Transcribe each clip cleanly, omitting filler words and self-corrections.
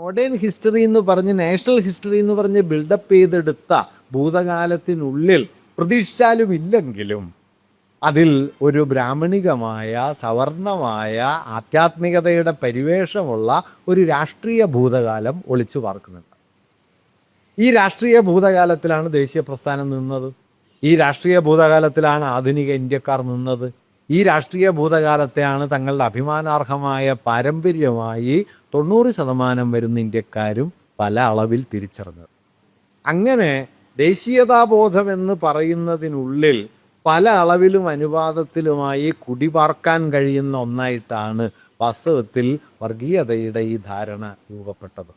Modern history എന്ന് പറഞ്ഞ് national history എന്ന് പറഞ്ഞ് ബിൽഡപ്പ് ചെയ്തെടുത്ത ഭൂതകാലത്തിനുള്ളിൽ പ്രതീക്ഷിച്ചാലും ഇല്ലെങ്കിലും അതിൽ ഒരു ബ്രാഹ്മണികമായ സവർണമായ ആധ്യാത്മികതയുടെ പരിവേഷമുള്ള ഒരു രാഷ്ട്രീയ ഭൂതകാലം ഒളിച്ചു പാർക്കുന്നുണ്ട്. ഈ രാഷ്ട്രീയ ഭൂതകാലത്തിലാണ് ദേശീയ പ്രസ്ഥാനം നിന്നത്. ഈ രാഷ്ട്രീയ ഭൂതകാലത്തിലാണ് ആധുനിക ഇന്ത്യക്കാർ നിന്നത്. ഈ രാഷ്ട്രീയ ഭൂതകാലത്തെയാണ് തങ്ങളുടെ അഭിമാനാർഹമായ പാരമ്പര്യമായി 90% വരുന്ന ഇന്ത്യക്കാരും പല അളവിൽ തിരിച്ചറിഞ്ഞത്. അങ്ങനെ ദേശീയതാബോധം എന്ന് പറയുന്നതിനുള്ളിൽ പല അളവിലും അനുപാതത്തിലുമായി കുടിപാർക്കാൻ കഴിയുന്ന ഒന്നായിട്ടാണ് വാസ്തവത്തിൽ വർഗീയതയുടെ ഈ ധാരണ രൂപപ്പെട്ടത്.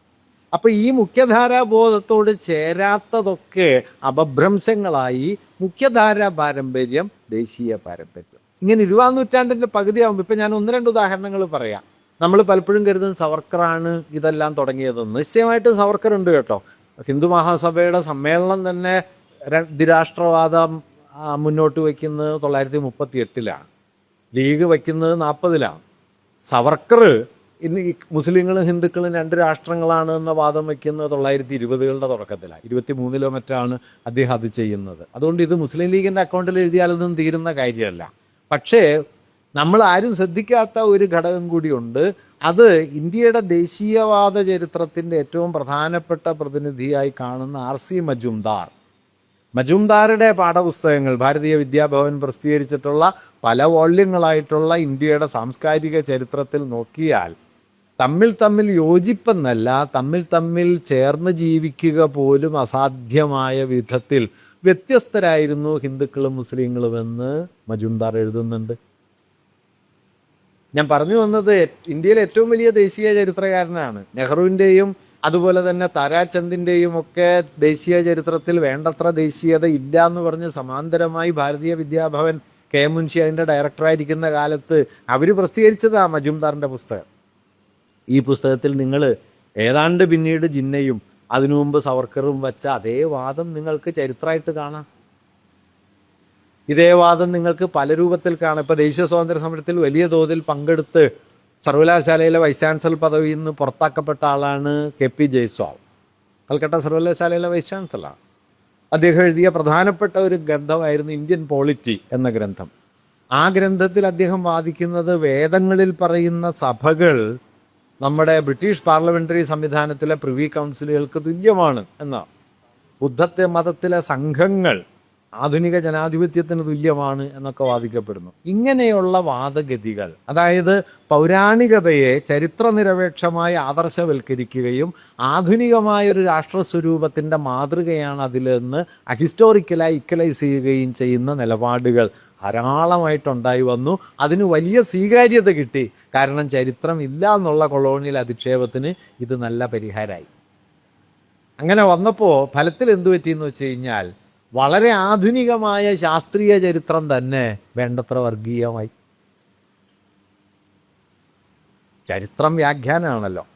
അപ്പോൾ ഈ മുഖ്യധാരാബോധത്തോട് ചേരാത്തതൊക്കെ അപഭ്രംശങ്ങളായി മുഖ്യധാരാ പാരമ്പര്യം, ദേശീയ പാരമ്പര്യം. ഇങ്ങനെ 20-ാം നൂറ്റാണ്ടിൻ്റെ പകുതിയാകുമ്പോൾ ഇപ്പം ഞാൻ 1-2 ഉദാഹരണങ്ങൾ പറയാം. നമ്മൾ പലപ്പോഴും കരുതുന്ന സവർക്കറാണ് ഇതെല്ലാം തുടങ്ങിയതെന്ന്. നിശ്ചയമായിട്ടും സവർക്കറുണ്ട് കേട്ടോ. ഹിന്ദു മഹാസഭയുടെ സമ്മേളനം തന്നെ ദ്വിരാഷ്ട്രവാദം മുന്നോട്ട് വയ്ക്കുന്നത് 1938-ലാണ്. ലീഗ് വയ്ക്കുന്നത് 40-ലാണ്. സവർക്കർ ഇന്ന് മുസ്ലിങ്ങളും ഹിന്ദുക്കളും 2 രാഷ്ട്രങ്ങളാണ് എന്ന വാദം വയ്ക്കുന്നത് 1920-കളുടെ തുടക്കത്തിലാണ്. 23-ലോ മറ്റാണ് അദ്ദേഹം അത് ചെയ്യുന്നത്. അതുകൊണ്ട് ഇത് മുസ്ലിം ലീഗിൻ്റെ അക്കൗണ്ടിൽ എഴുതിയാലൊന്നും തീരുന്ന കാര്യമല്ല. പക്ഷേ നമ്മൾ ആരും ശ്രദ്ധിക്കാത്ത ഒരു ഘടകം കൂടിയുണ്ട്. അത് ഇന്ത്യയുടെ ദേശീയവാദ ചരിത്രത്തിൻ്റെ ഏറ്റവും പ്രധാനപ്പെട്ട പ്രതിനിധിയായി കാണുന്ന R.C. മജുംദാറുടെ പാഠപുസ്തകങ്ങൾ ഭാരതീയ വിദ്യാഭവൻ പ്രസിദ്ധീകരിച്ചിട്ടുള്ള പല വോള്യങ്ങളായിട്ടുള്ള ഇന്ത്യയുടെ സാംസ്കാരിക ചരിത്രത്തിൽ നോക്കിയാൽ തമ്മിൽ യോജിപ്പെന്നല്ല, തമ്മിൽ ചേർന്ന് ജീവിക്കുക പോലും അസാധ്യമായ വിധത്തിൽ വ്യത്യസ്തരായിരുന്നു ഹിന്ദുക്കളും മുസ്ലിങ്ങളുമെന്ന് മജുംദാർ എഴുതുന്നുണ്ട്. ഞാൻ പറഞ്ഞു വന്നത് ഇന്ത്യയിലെ ഏറ്റവും വലിയ ദേശീയ ചരിത്രകാരനാണ്. നെഹ്റുവിൻ്റെയും അതുപോലെ തന്നെ താരാചന്ദിൻ്റെയും ഒക്കെ ദേശീയ ചരിത്രത്തിൽ വേണ്ടത്ര ദേശീയത ഇല്ല എന്ന് പറഞ്ഞ് സമാന്തരമായി ഭാരതീയ വിദ്യാഭവൻ കെ മുൻഷി അതിൻ്റെ ഡയറക്ടറായിരിക്കുന്ന കാലത്ത് അവർ പ്രസിദ്ധീകരിച്ചതാണ് മജുംദാറിൻ്റെ പുസ്തകം. ഈ പുസ്തകത്തിൽ നിങ്ങൾ ഏതാണ്ട് പിന്നീട് ജിന്നയും അതിനു മുമ്പ് സവർക്കറും വച്ച അതേ വാദം നിങ്ങൾക്ക് ചരിത്രമായിട്ട് കാണാം. ഇതേ വാദം നിങ്ങൾക്ക് പല രൂപത്തിൽ കാണാം. ഇപ്പോൾ ദേശീയ സ്വാതന്ത്ര്യ സമരത്തിൽ വലിയ തോതിൽ പങ്കെടുത്ത് സർവകലാശാലയിലെ വൈസ് ചാൻസലർ പദവിയിൽ നിന്ന് പുറത്താക്കപ്പെട്ട ആളാണ് KP ജയ്സ്വാൾ. കൽക്കട്ട സർവകലാശാലയിലെ വൈസ് ചാൻസലറാണ്. അദ്ദേഹം എഴുതിയ പ്രധാനപ്പെട്ട ഒരു ഗ്രന്ഥമായിരുന്നു ഇന്ത്യൻ പോളിറ്റി എന്ന ഗ്രന്ഥം. ആ ഗ്രന്ഥത്തിൽ അദ്ദേഹം വാദിക്കുന്നത് വേദങ്ങളിൽ പറയുന്ന സഭകൾ നമ്മുടെ ബ്രിട്ടീഷ് പാർലമെൻ്ററി സംവിധാനത്തിലെ പ്രിവി കൗൺസിലുകൾക്ക് തുല്യമാണ് എന്നാണ്. ബുദ്ധത്തെ മതത്തിലെ സംഘങ്ങൾ ആധുനിക ജനാധിപത്യത്തിന് തുല്യമാണ് എന്നൊക്കെ വാദിക്കപ്പെടുന്നു. ഇങ്ങനെയുള്ള വാദഗതികൾ, അതായത് പൗരാണികതയെ ചരിത്രനിരപേക്ഷമായി ആദർശവൽക്കരിക്കുകയും ആധുനികമായൊരു രാഷ്ട്രസ്വരൂപത്തിൻ്റെ മാതൃകയാണ് അതിലെന്ന് അഹിസ്റ്റോറിക്കലായി ഇക്വലൈസ് ചെയ്യുകയും ചെയ്യുന്ന നിലപാടുകൾ ധാരാളമായിട്ടുണ്ടായി വന്നു. അതിന് വലിയ സ്വീകാര്യത കിട്ടി. കാരണം ചരിത്രം ഇല്ല എന്നുള്ള കൊളോണിയൽ അധിക്ഷേപത്തിന് ഇത് നല്ല പരിഹാരമായി. അങ്ങനെ വന്നപ്പോൾ ഫലത്തിൽ എന്തു പറ്റിയെന്ന് വെച്ച് കഴിഞ്ഞാൽ വളരെ ആധുനികമായ ശാസ്ത്രീയ ചരിത്രം തന്നെ വേണ്ടത്ര വർഗീയമായി. ചരിത്രം വ്യാഖ്യാനമാണല്ലോ.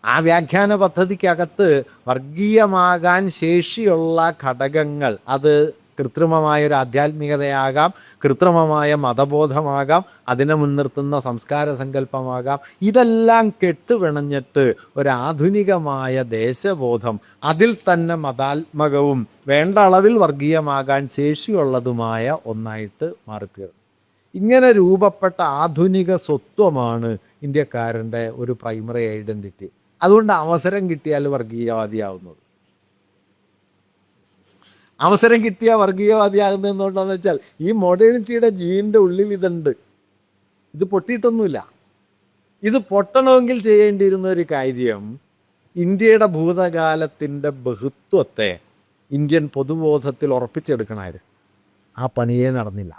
ആ വ്യാഖ്യാന പദ്ധതിക്കകത്ത് വർഗീയമാകാൻ ശേഷിയുള്ള ഘടകങ്ങൾ, അത് കൃത്രിമമായൊരു ആധ്യാത്മികതയാകാം, കൃത്രിമമായ മതബോധമാകാം, അതിനെ മുൻനിർത്തുന്ന സംസ്കാര സങ്കല്പമാകാം. ഇതെല്ലാം കെട്ടുപിണഞ്ഞിട്ട് ഒരാധുനികമായ ദേശബോധം, അതിൽ തന്നെ മതാത്മകവും വേണ്ട അളവിൽ വർഗീയമാകാൻ ശേഷിയുള്ളതുമായ ഒന്നായിട്ട് മാറിത്തീർന്നു. ഇങ്ങനെ രൂപപ്പെട്ട ആധുനിക സ്വത്വമാണ് ഇന്ത്യക്കാരൻ്റെ ഒരു പ്രൈമറി ഐഡൻറ്റിറ്റി. അതുകൊണ്ട് അവസരം കിട്ടിയാൽ വർഗീയവാദിയാവുന്നത്. അവസരം കിട്ടിയ വർഗീയവാദിയാകുന്നത് എന്തുകൊണ്ടാണെന്ന് വെച്ചാൽ ഈ മോഡേണിറ്റിയുടെ ജീനിൻ്റെ ഉള്ളിൽ ഇതുണ്ട്. ഇത് പൊട്ടിയിട്ടൊന്നുമില്ല. ഇത് പൊട്ടണമെങ്കിൽ ചെയ്യേണ്ടിയിരുന്ന ഒരു കാര്യം ഇന്ത്യയുടെ ഭൂതകാലത്തിൻ്റെ ബഹുത്വത്തെ ഇന്ത്യൻ പൊതുബോധത്തിൽ ഉറപ്പിച്ചെടുക്കണമായിരുന്നു. ആ പണിയേ നടന്നില്ല.